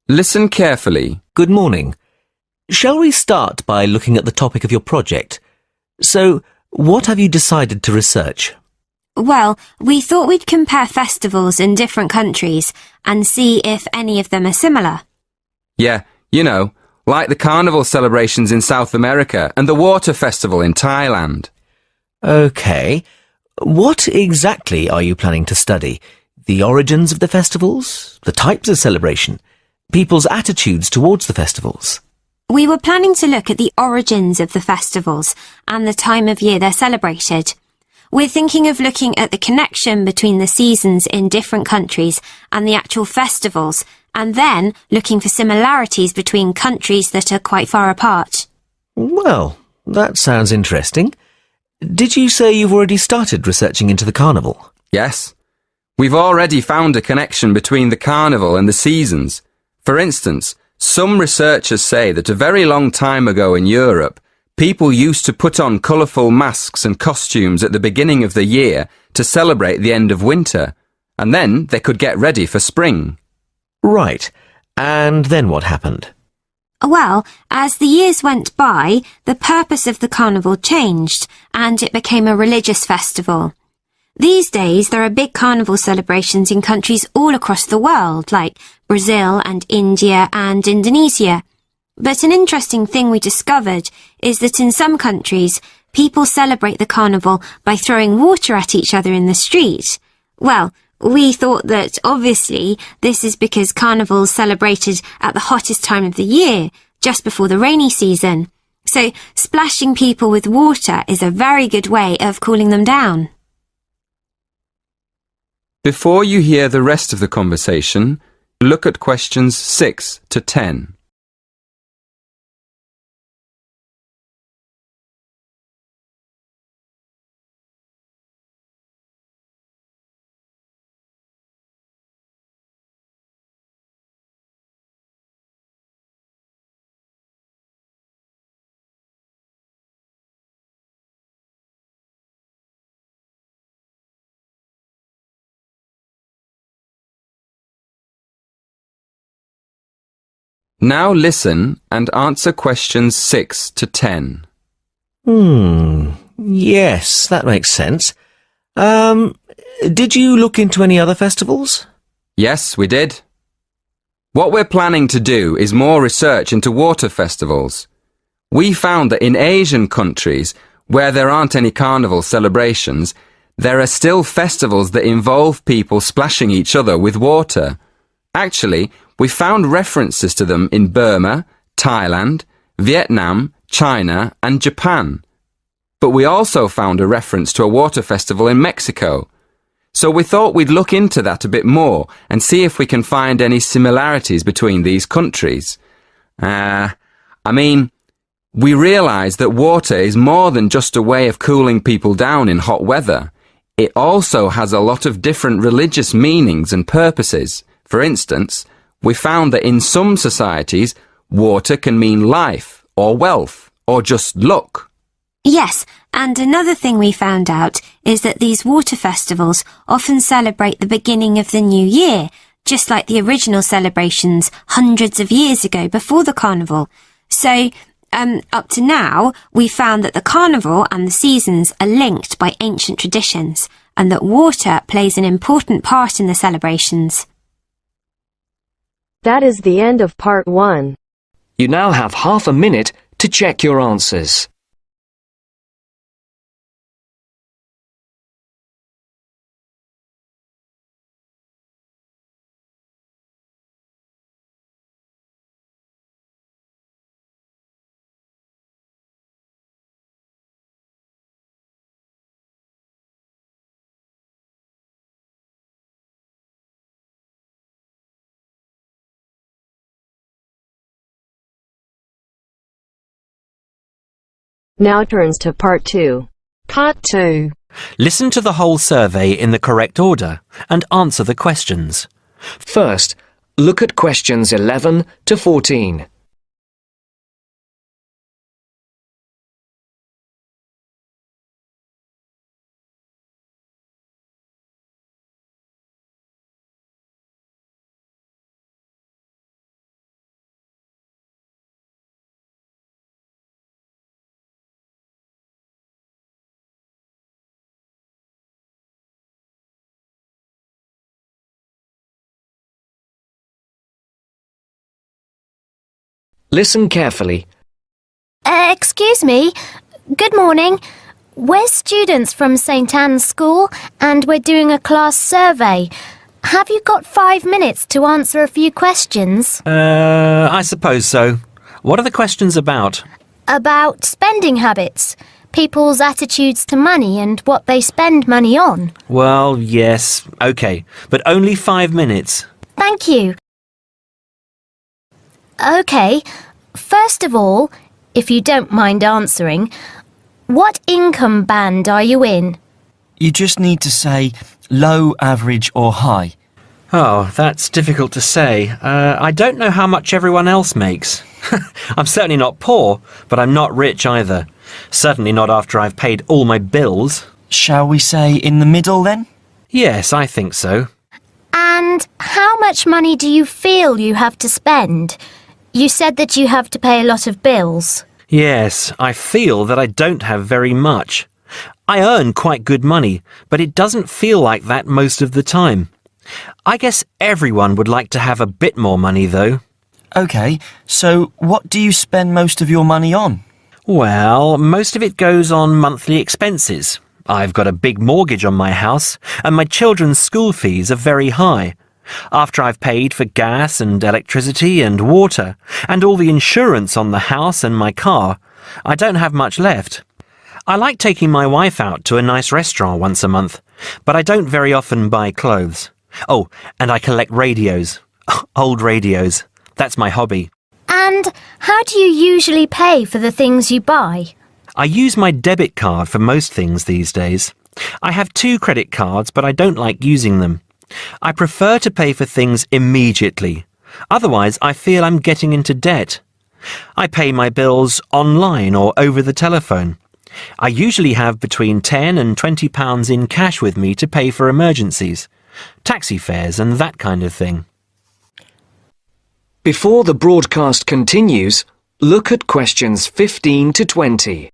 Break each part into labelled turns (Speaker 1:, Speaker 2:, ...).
Speaker 1: Listen carefully.
Speaker 2: Good morning. Shall we start by looking at the topic of your project? So, what have you decided to research?
Speaker 3: Well, we thought we'd compare festivals in different countries and see if any of them are similar.
Speaker 1: Yeah, like the carnival celebrations in South America and the water festival in Thailand.
Speaker 2: OK. What exactly are you planning to study? The origins of the festivals? The types of celebration? People's attitudes towards the festivals?
Speaker 3: We were planning to look at the origins of the festivals and the time of year they're celebrated. We're thinking of looking at the connection between the seasons in different countries and the actual festivals, and then looking for similarities between countries that are quite far apart.
Speaker 2: Well, that sounds interesting. Did you say you've already started researching into the carnival?
Speaker 1: Yes. We've already found a connection between the carnival and the seasons. For instance, some researchers say that a very long time ago in Europe, people used to put on colourful masks and costumes at the beginning of the year to celebrate the end of winter, and then they could get ready for spring.
Speaker 2: Right. And then what happened?
Speaker 3: Well, as the years went by, the purpose of the carnival changed, and it became a religious festival. These days, there are big carnival celebrations in countries all across the world, like Brazil and India and Indonesia. But an interesting thing we discovered is that in some countries, people celebrate the carnival by throwing water at each other in the street. Well, we thought that obviously this is because carnival's celebrated at the hottest time of the year, just before the rainy season. So splashing people with water is a very good way of cooling them down.
Speaker 1: Before you hear the rest of the conversation, look at questions 6 to 10. Now listen and answer questions 6 to 10.
Speaker 2: Yes, that makes sense. Did you look into any other festivals?
Speaker 1: Yes, we did. What we're planning to do is more research into water festivals. We found that in Asian countries, where there aren't any carnival celebrations, there are still festivals that involve people splashing each other with water. Actually, we found references to them in Burma, Thailand, Vietnam, China and Japan. But we also found a reference to a water festival in Mexico. So we thought we'd look into that a bit more and see if we can find any similarities between these countries. We realised that water is more than just a way of cooling people down in hot weather. It also has a lot of different religious meanings and purposes. For instance, we found that in some societies, water can mean life or wealth or just luck.
Speaker 3: Yes, and another thing we found out is that these water festivals often celebrate the beginning of the new year, just like the original celebrations hundreds of years ago before the carnival. So, up to now, we found that the carnival and the seasons are linked by ancient traditions, and that water plays an important part in the celebrations.
Speaker 4: That is the end of part 1.
Speaker 5: You now have half a minute to check your answers.
Speaker 4: Now turns to part 2.
Speaker 6: Part 2.
Speaker 2: Listen to the whole survey in the correct order and answer the questions.
Speaker 5: First, look at questions 11 to 14. Listen carefully.
Speaker 6: Excuse me. Good morning. We're students from St. Anne's School and we're doing a class survey. Have you got 5 minutes to answer a few questions?
Speaker 2: I suppose so. What are the questions about?
Speaker 6: About spending habits, people's attitudes to money and what they spend money on.
Speaker 2: Well, yes, okay, but only 5 minutes.
Speaker 6: Thank you. OK, first of all, if you don't mind answering, what income band are you in?
Speaker 7: You just need to say low, average or high.
Speaker 2: Oh, that's difficult to say. I don't know how much everyone else makes. I'm certainly not poor, but I'm not rich either. Certainly not after I've paid all my bills.
Speaker 7: Shall we say in the middle then?
Speaker 2: Yes, I think so.
Speaker 6: And how much money do you feel you have to spend? You said that you have to pay a lot of bills.
Speaker 2: Yes, I feel that I don't have very much. I earn quite good money, but it doesn't feel like that most of the time. I guess everyone would like to have a bit more money, though.
Speaker 7: OK, so what do you spend most of your money on?
Speaker 2: Well, most of it goes on monthly expenses. I've got a big mortgage on my house, and my children's school fees are very high. After I've paid for gas and electricity and water, and all the insurance on the house and my car, I don't have much left. I like taking my wife out to a nice restaurant once a month, but I don't very often buy clothes. Oh, and I collect radios. Old radios. That's my hobby.
Speaker 6: And how do you usually pay for the things you buy?
Speaker 2: I use my debit card for most things these days. I have 2 credit cards, but I don't like using them. I prefer to pay for things immediately. Otherwise, I feel I'm getting into debt. I pay my bills online or over the telephone. I usually have between £10 and £20 in cash with me to pay for emergencies, taxi fares and that kind of thing.
Speaker 5: Before the broadcast continues, look at questions 15 to 20.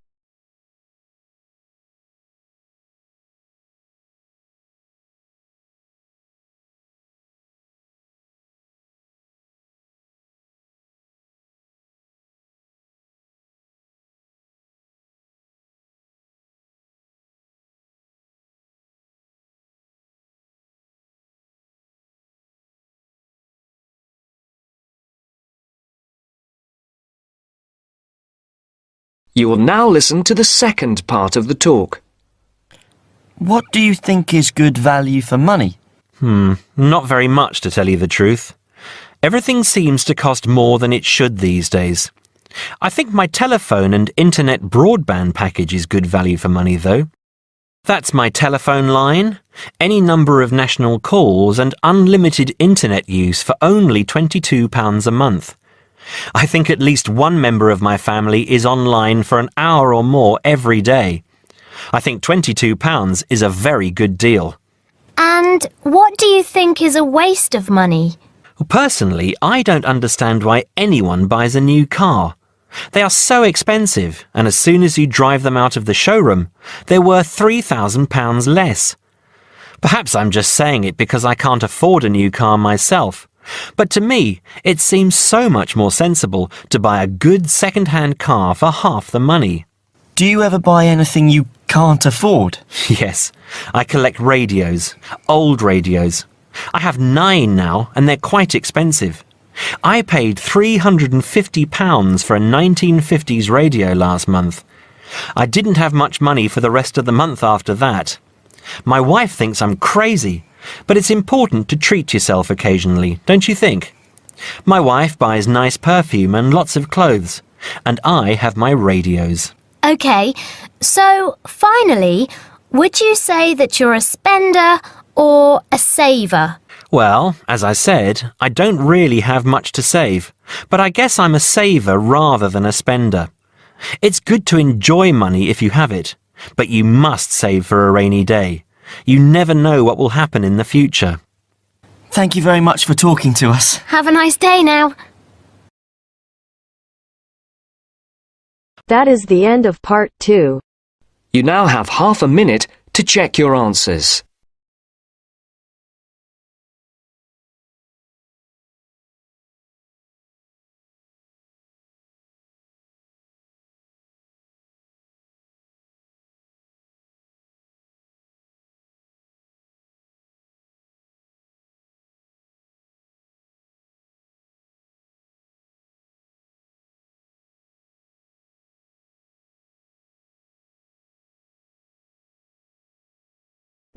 Speaker 5: You will now listen to the second part of the talk.
Speaker 7: What do you think is good value for money?
Speaker 2: Not very much, to tell you the truth. Everything seems to cost more than it should these days. I think my telephone and internet broadband package is good value for money, though. That's my telephone line, any number of national calls and unlimited internet use for only £22 a month. I think at least one member of my family is online for an hour or more every day. I think £22 is a very good deal.
Speaker 6: And what do you think is a waste of money?
Speaker 2: Personally, I don't understand why anyone buys a new car. They are so expensive, and as soon as you drive them out of the showroom, they're worth £3,000 less. Perhaps I'm just saying it because I can't afford a new car myself. But to me, it seems so much more sensible to buy a good second-hand car for half the money.
Speaker 7: Do you ever buy anything you can't afford?
Speaker 2: Yes, I collect radios, old radios. I have 9 now, and they're quite expensive. I paid £350 for a 1950s radio last month. I didn't have much money for the rest of the month after that. My wife thinks I'm crazy, but it's important to treat yourself occasionally, don't you think? My wife buys nice perfume and lots of clothes, and I have my radios.
Speaker 6: OK, so finally, would you say that you're a spender or a saver?
Speaker 2: Well, as I said, I don't really have much to save, but I guess I'm a saver rather than a spender. It's good to enjoy money if you have it, but you must save for a rainy day. You never know what will happen in the future.
Speaker 7: Thank you very much for talking to us.
Speaker 6: Have a nice day now.
Speaker 4: That is the end of part 2.
Speaker 5: You now have half a minute to check your answers.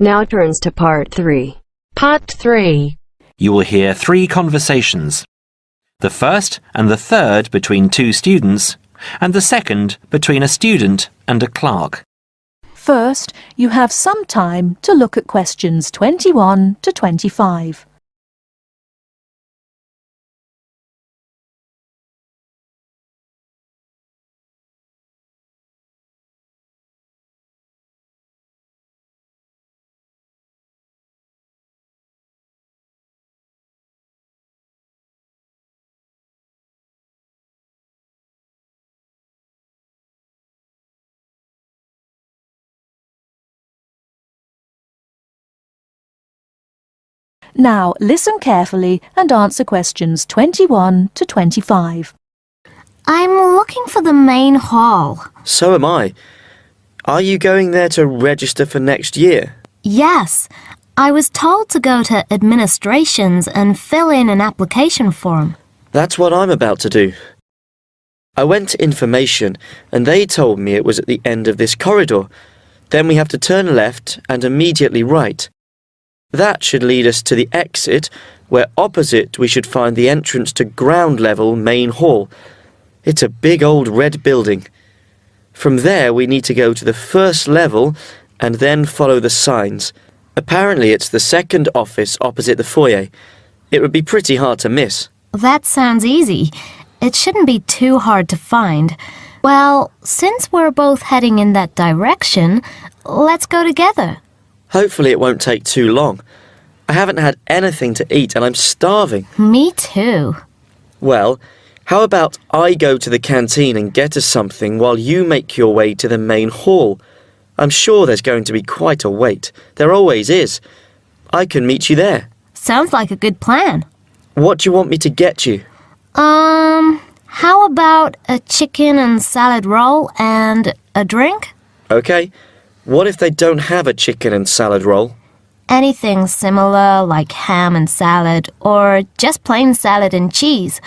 Speaker 4: Now turns to Part 3.
Speaker 8: Part 3.
Speaker 2: You will hear 3 conversations. The first and the third between 2 students, and the second between a student and a clerk.
Speaker 9: First, you have some time to look at questions 21 to 25. Now listen carefully and answer questions 21 to 25.
Speaker 6: I'm looking for the main hall.
Speaker 7: So am I. Are you going there to register for next year?
Speaker 6: Yes, I was told to go to administrations and fill in an application form.
Speaker 7: That's what I'm about to do. I went to information and they told me it was at the end of this corridor. Then we have to turn left and immediately right. That should lead us to the exit, where opposite we should find the entrance to ground level main hall. It's a big old red building. From there we need to go to the first level and then follow the signs. Apparently it's the second office opposite the foyer. It would be pretty hard to miss.
Speaker 6: That sounds easy. It shouldn't be too hard to find. Well, since we're both heading in that direction, let's go together.
Speaker 7: Hopefully it won't take too long. I haven't had anything to eat and I'm starving.
Speaker 6: Me too.
Speaker 7: Well, how about I go to the canteen and get us something while you make your way to the main hall? I'm sure there's going to be quite a wait. There always is. I can meet you there.
Speaker 6: Sounds like a good plan.
Speaker 7: What do you want me to get you?
Speaker 6: How about a chicken and salad roll and a drink?
Speaker 7: Okay. What if they don't have a chicken and salad roll?
Speaker 6: Anything similar, like ham and salad, or just plain salad and cheese.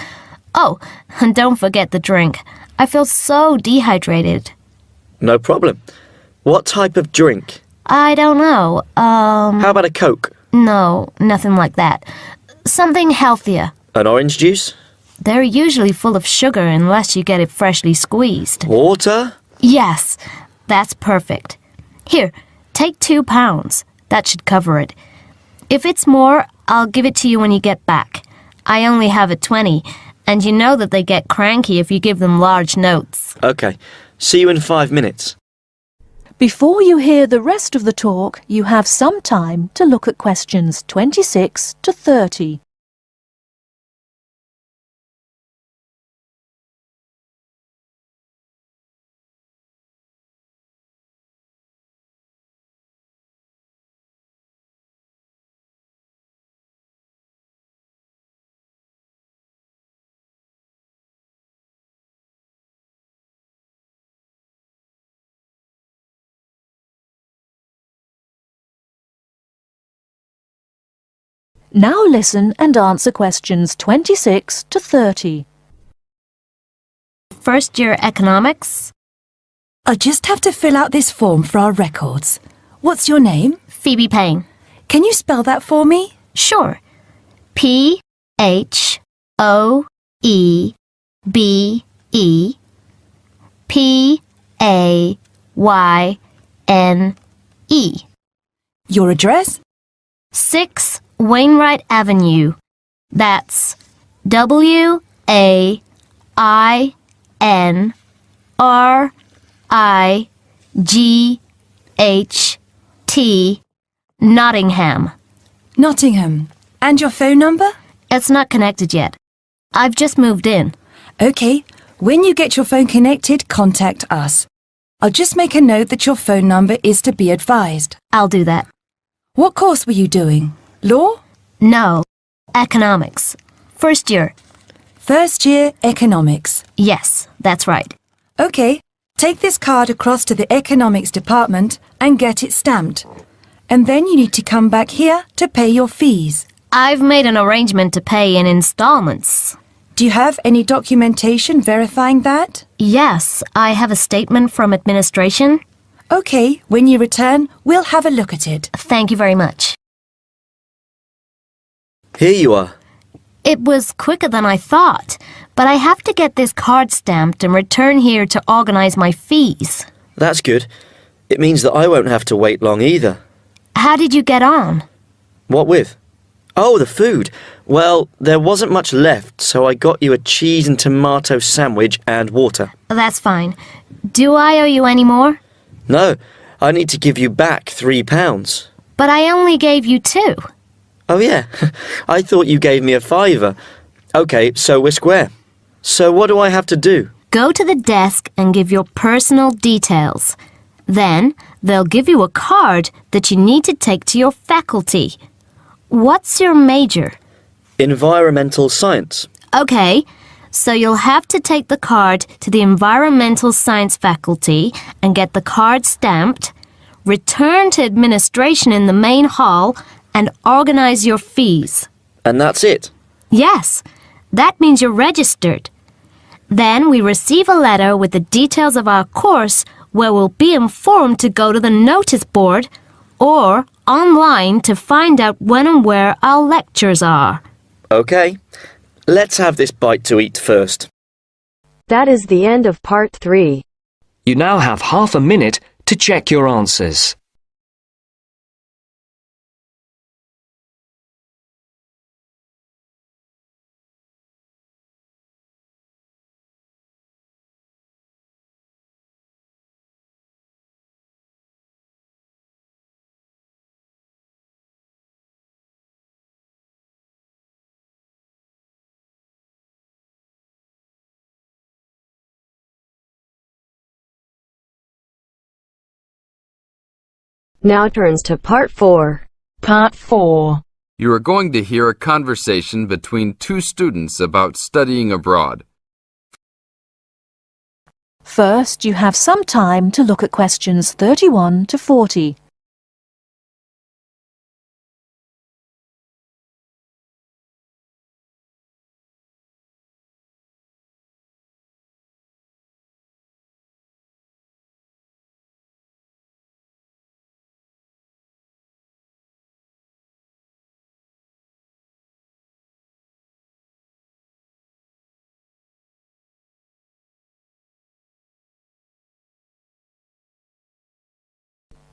Speaker 6: Oh, and don't forget the drink. I feel so dehydrated.
Speaker 7: No problem. What type of drink?
Speaker 6: I don't know.
Speaker 7: How about a Coke?
Speaker 6: No, nothing like that. Something healthier.
Speaker 7: An orange juice?
Speaker 6: They're usually full of sugar unless you get it freshly squeezed.
Speaker 7: Water?
Speaker 6: Yes, that's perfect. Here, take £2. That should cover it. If it's more, I'll give it to you when you get back. I only have a 20, and you know that they get cranky if you give them large notes.
Speaker 7: Okay. See you in 5 minutes.
Speaker 9: Before you hear the rest of the talk, you have some time to look at questions 26 to 30. Now listen and answer questions 26 to 30.
Speaker 6: First year economics?
Speaker 10: I just have to fill out this form for our records. What's your name?
Speaker 6: Phoebe Payne.
Speaker 10: Can you spell that for me?
Speaker 6: Sure. P-H-O-E-B-E-P-A-Y-N-E.
Speaker 10: Your address?
Speaker 6: 6 Wainwright Avenue. That's W-A-I-N-R-I-G-H-T, Nottingham.
Speaker 10: Nottingham. And your phone number?
Speaker 6: It's not connected yet. I've just moved in.
Speaker 10: Okay. When you get your phone connected, contact us. I'll just make a note that your phone number is to be advised.
Speaker 6: I'll do that.
Speaker 10: What course were you doing? Law?
Speaker 6: No. Economics. First year.
Speaker 10: First year economics.
Speaker 6: Yes, that's right.
Speaker 10: Okay. Take this card across to the economics department and get it stamped. And then you need to come back here to pay your fees.
Speaker 6: I've made an arrangement to pay in installments.
Speaker 10: Do you have any documentation verifying that?
Speaker 6: Yes, I have a statement from administration.
Speaker 10: OK, when you return, we'll have a look at it.
Speaker 6: Thank you very much.
Speaker 7: Here you are.
Speaker 6: It was quicker than I thought, but I have to get this card stamped and return here to organise my fees.
Speaker 7: That's good. It means that I won't have to wait long either.
Speaker 6: How did you get on?
Speaker 7: What with? Oh, the food. Well, there wasn't much left, so I got you a cheese and tomato sandwich and water.
Speaker 6: That's fine. Do I owe you any more?
Speaker 7: No, I need to give you back £3.
Speaker 6: But I only gave you 2.
Speaker 7: Oh yeah, I thought you gave me a £5. OK, so we're square. So what do I have to do?
Speaker 6: Go to the desk and give your personal details. Then they'll give you a card that you need to take to your faculty. What's your major?
Speaker 7: Environmental science.
Speaker 6: OK, so you'll have to take the card to the environmental science faculty and get the card stamped, return to administration in the main hall, and organise your fees.
Speaker 7: And that's it?
Speaker 6: Yes, that means you're registered. Then we receive a letter with the details of our course where we'll be informed to go to the notice board or online to find out when and where our lectures are.
Speaker 7: OK, let's have this bite to eat first.
Speaker 4: That is the end of part 3.
Speaker 5: You now have half a minute to check your answers.
Speaker 4: Now turns to part 4.
Speaker 9: Part 4.
Speaker 1: You are going to hear a conversation between two students about studying abroad.
Speaker 9: First, you have some time to look at questions 31 to 40.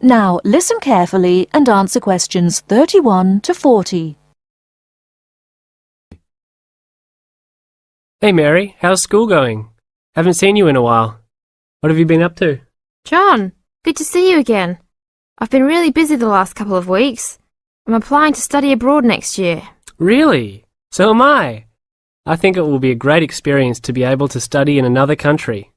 Speaker 9: Now listen carefully and answer questions 31 to 40.
Speaker 8: Hey Mary, how's school going? Haven't seen you in a while. What have you been up to?
Speaker 11: John, good to see you again. I've been really busy the last couple of weeks. I'm applying to study abroad next year.
Speaker 8: Really? So am I. I think it will be a great experience to be able to study in another country.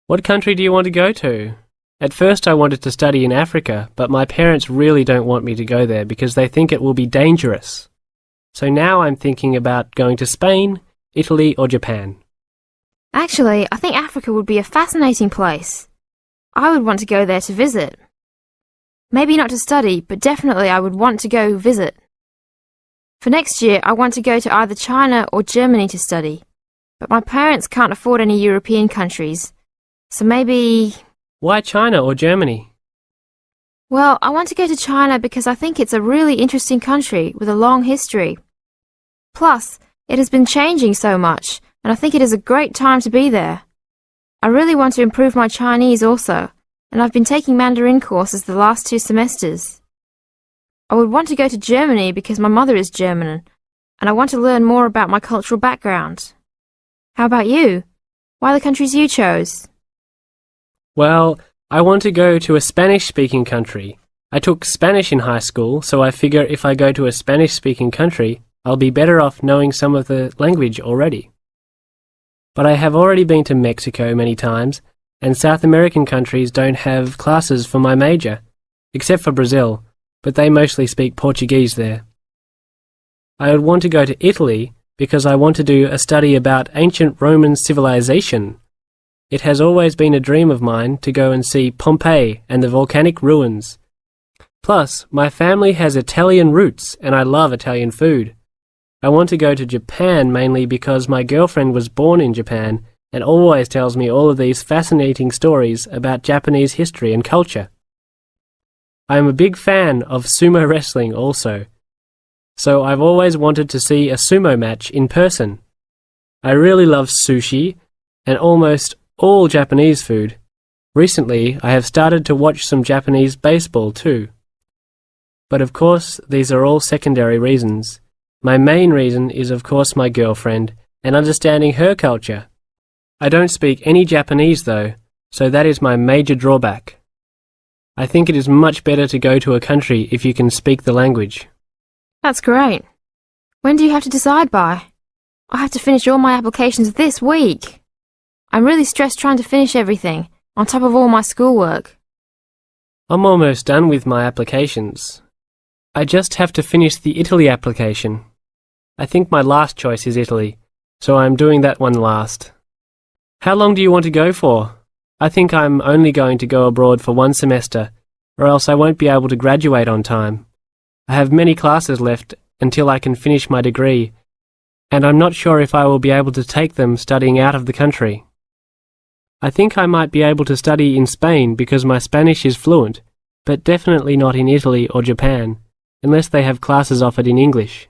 Speaker 8: What country do you want to go to? At first I wanted to study in Africa, but my parents really don't want me to go there because they think it will be dangerous. So now I'm thinking about going to Spain, Italy or Japan.
Speaker 11: Actually, I think Africa would be a fascinating place. I would want to go there to visit. Maybe not to study, but definitely I would want to go visit. For next year, I want to go to either China or Germany to study, but my parents can't afford any European countries, so maybe...
Speaker 8: Why China or Germany?
Speaker 11: Well, I want to go to China because I think it's a really interesting country with a long history. Plus, it has been changing so much, and I think it is a great time to be there. I really want to improve my Chinese also, and I've been taking Mandarin courses the last 2 semesters. I would want to go to Germany because my mother is German, and I want to learn more about my cultural background. How about you? Why the countries you chose?
Speaker 8: Well, I want to go to a Spanish-speaking country. I took Spanish in high school, so I figure if I go to a Spanish-speaking country, I'll be better off knowing some of the language already. But I have already been to Mexico many times, and South American countries don't have classes for my major, except for Brazil, but they mostly speak Portuguese there. I would want to go to Italy because I want to do a study about ancient Roman civilization. It has always been a dream of mine to go and see Pompeii and the volcanic ruins. Plus, my family has Italian roots and I love Italian food. I want to go to Japan mainly because my girlfriend was born in Japan and always tells me all of these fascinating stories about Japanese history and culture. I am a big fan of sumo wrestling also, so I've always wanted to see a sumo match in person. I really love sushi and almost all Japanese food. Recently, I have started to watch some Japanese baseball too. But of course, these are all secondary reasons. My main reason is of course my girlfriend and understanding her culture. I don't speak any Japanese though, so that is my major drawback. I think it is much better to go to a country if you can speak the language.
Speaker 11: That's great. When do you have to decide by? I have to finish all my applications this week. I'm really stressed trying to finish everything, on top of all my schoolwork.
Speaker 8: I'm almost done with my applications. I just have to finish the Italy application. I think my last choice is Italy, so I'm doing that one last. How long do you want to go for? I think I'm only going to go abroad for 1 semester, or else I won't be able to graduate on time. I have many classes left until I can finish my degree, and I'm not sure if I will be able to take them studying out of the country. I think I might be able to study in Spain because my Spanish is fluent, but definitely not in Italy or Japan, unless they have classes offered in English.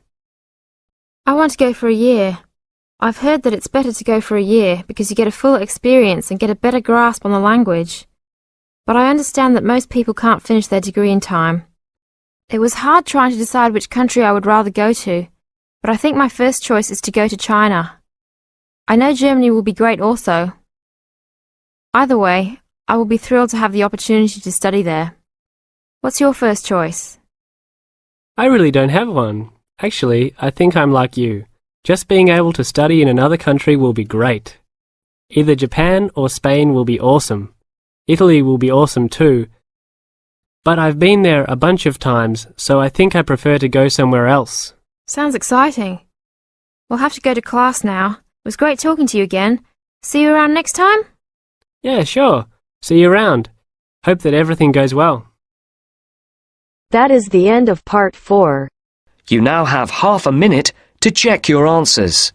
Speaker 11: I want to go for a year. I've heard that it's better to go for a year because you get a full experience and get a better grasp on the language. But I understand that most people can't finish their degree in time. It was hard trying to decide which country I would rather go to, but I think my first choice is to go to China. I know Germany will be great also. Either way, I will be thrilled to have the opportunity to study there. What's your first choice?
Speaker 8: I really don't have one. Actually, I think I'm like you. Just being able to study in another country will be great. Either Japan or Spain will be awesome. Italy will be awesome too. But I've been there a bunch of times, so I think I prefer to go somewhere else.
Speaker 11: Sounds exciting. We'll have to go to class now. It was great talking to you again. See you around next time?
Speaker 8: Yeah, sure. See you around. Hope that everything goes well.
Speaker 4: That is the end of part 4.
Speaker 5: You now have half a minute to check your answers.